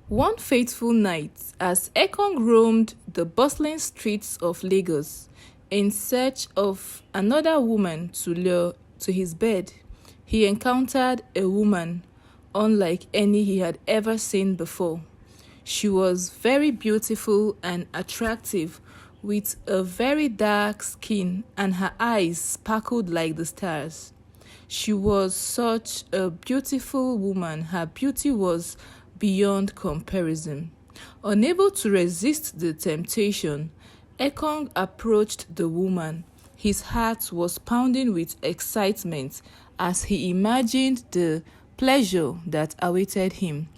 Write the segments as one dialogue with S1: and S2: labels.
S1: One fateful night, as Ekong roamed the bustling streets of Lagos in search of another woman to lure to his bed, he encountered a woman unlike any he had ever seen before. She was very beautiful and attractive, with a very dark skin, and her eyes sparkled like the stars. She was such a beautiful woman. Her beauty was beyond comparison. Unable to resist the temptation, Ekong approached the woman. His heart was pounding with excitement as he imagined the pleasure that awaited him.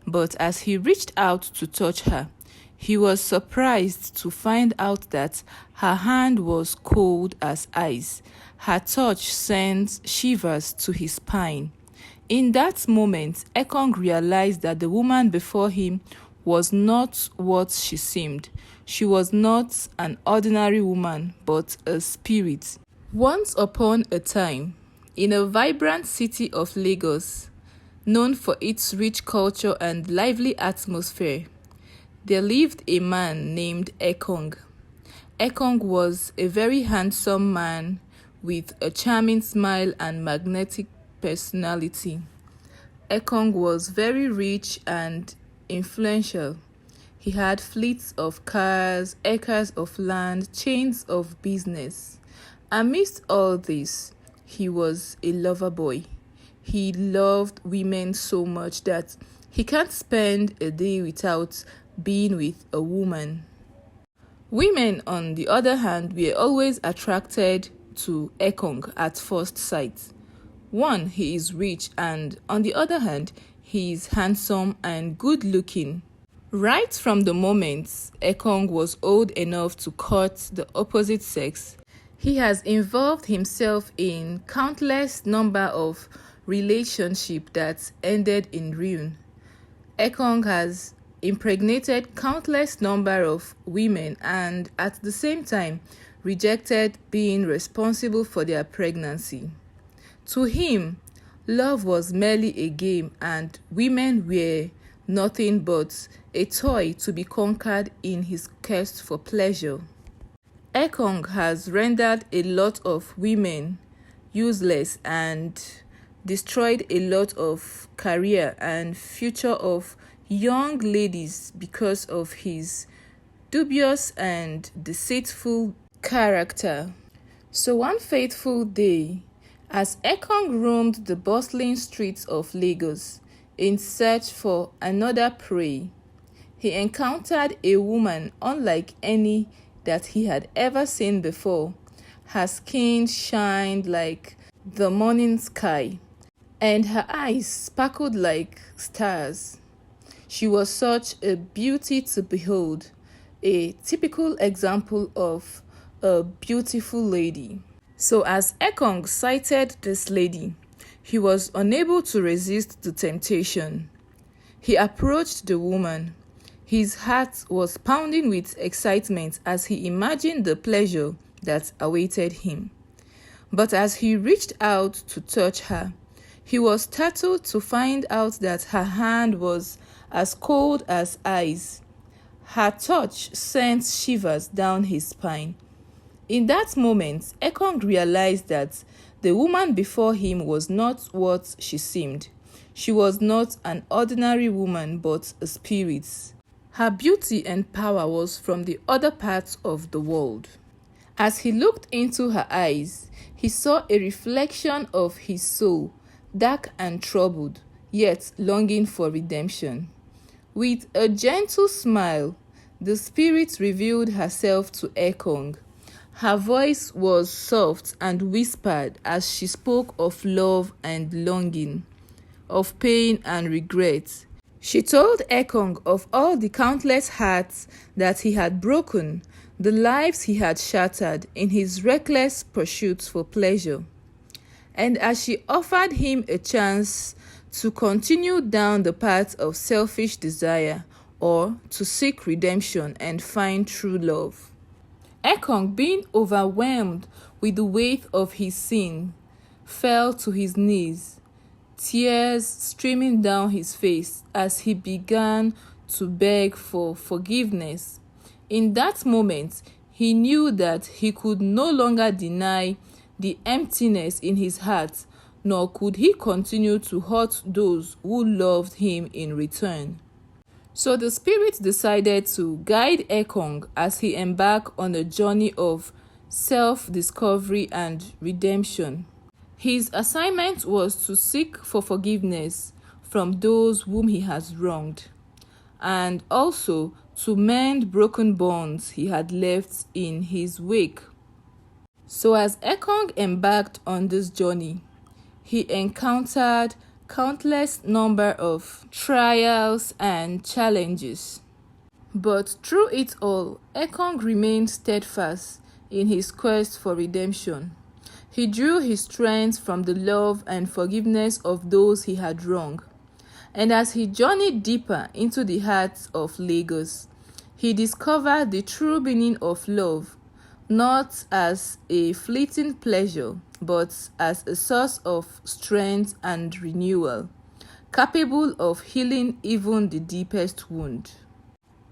S1: But as he reached out to touch her, he was surprised to find out that her hand was cold as ice. Her touch sent shivers to his spine. In that moment, Ekong realized that the woman before him was not what she seemed. She was not an ordinary woman, but a spirit. Once upon a time, in a vibrant city of Lagos, known for its rich culture and lively atmosphere, there lived a man named Ekong. Ekong was a very handsome man with a charming smile and magnetic personality. Ekong was very rich and influential. He had fleets of cars, acres of land, chains of business. Amidst all this, he was a lover boy. He loved women so much that he can't spend a day without being with a woman. Women, on the other hand, were always attracted to Ekong at first sight. One, he is rich, and on the other hand, he is handsome and good looking. Right from the moment Ekong was old enough to court the opposite sex, he has involved himself in countless number of relationships that ended in ruin. Ekong has impregnated countless number of women and at the same time rejected being responsible for their pregnancy. To him, love was merely a game and women were nothing but a toy to be conquered in his quest for pleasure. Ekong has rendered a lot of women useless and destroyed a lot of career and future of young ladies because of his dubious and deceitful character. So one fateful day, as Ekong roamed the bustling streets of Lagos in search for another prey, he encountered a woman unlike any that he had ever seen before. Her skin shined like the morning sky, and her eyes sparkled like stars. She was such a beauty to behold, a typical example of a beautiful lady. So as Ekong sighted this lady, he was unable to resist the temptation. He approached the woman. His heart was pounding with excitement as he imagined the pleasure that awaited him. But as he reached out to touch her, he was startled to find out that her hand was as cold as ice. Her touch sent shivers down his spine. In that moment, Ekong realized that the woman before him was not what she seemed. She was not an ordinary woman but a spirit. Her beauty and power was from the other parts of the world. As he looked into her eyes, he saw a reflection of his soul, dark and troubled, yet longing for redemption. With a gentle smile, the spirit revealed herself to Ekong. Her voice was soft and whispered as she spoke of love and longing, of pain and regret. She told Ekong of all the countless hearts that he had broken, the lives he had shattered in his reckless pursuit for pleasure. And as she offered him a chance to continue down the path of selfish desire or to seek redemption and find true love, Ekong, being overwhelmed with the weight of his sin, fell to his knees, tears streaming down his face as he began to beg for forgiveness. In that moment, he knew that he could no longer deny the emptiness in his heart, nor could he continue to hurt those who loved him in return. So the spirit decided to guide Ekong as he embarked on a journey of self-discovery and redemption. His assignment was to seek for forgiveness from those whom he has wronged, and also to mend broken bonds he had left in his wake. So as Ekong embarked on this journey, he encountered countless number of trials and challenges. But through it all, Ekong remained steadfast in his quest for redemption. He drew his strength from the love and forgiveness of those he had wronged. And as he journeyed deeper into the heart of Lagos, he discovered the true meaning of love, not as a fleeting pleasure, but as a source of strength and renewal, capable of healing even the deepest wound.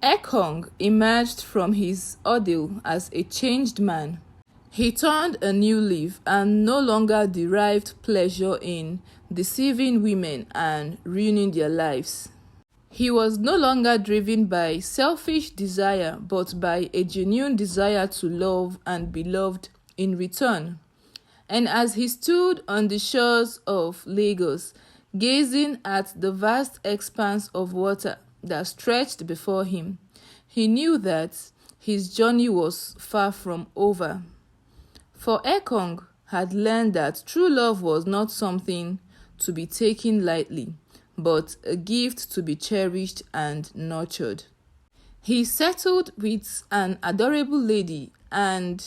S1: Ekong emerged from his ordeal as a changed man. He turned a new leaf and no longer derived pleasure in deceiving women and ruining their lives. He was no longer driven by selfish desire, but by a genuine desire to love and be loved in return. And as he stood on the shores of Lagos, gazing at the vast expanse of water that stretched before him, he knew that his journey was far from over. For Ekong had learned that true love was not something to be taken lightly, but a gift to be cherished and nurtured. He settled with an adorable lady and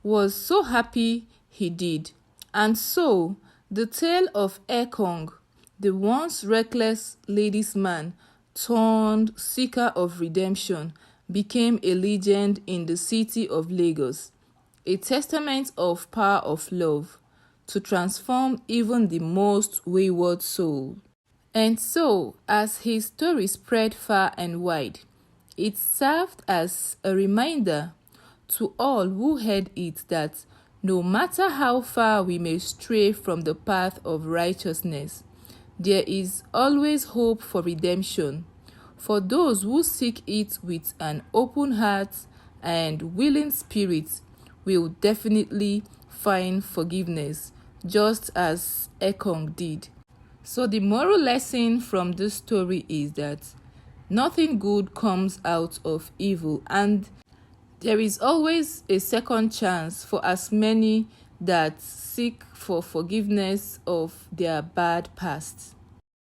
S1: was so happy he did. And so, the tale of Ekong, the once reckless ladies' man turned seeker of redemption, became a legend in the city of Lagos, a testament of power of love to transform even the most wayward soul. And so, as his story spread far and wide, it served as a reminder to all who heard it that no matter how far we may stray from the path of righteousness, there is always hope for redemption for those who seek it with an open heart and willing spirit. Will definitely find forgiveness, just as Ekong did. So the moral lesson from this story is that nothing good comes out of evil, and there is always a second chance for as many that seek for forgiveness of their bad past.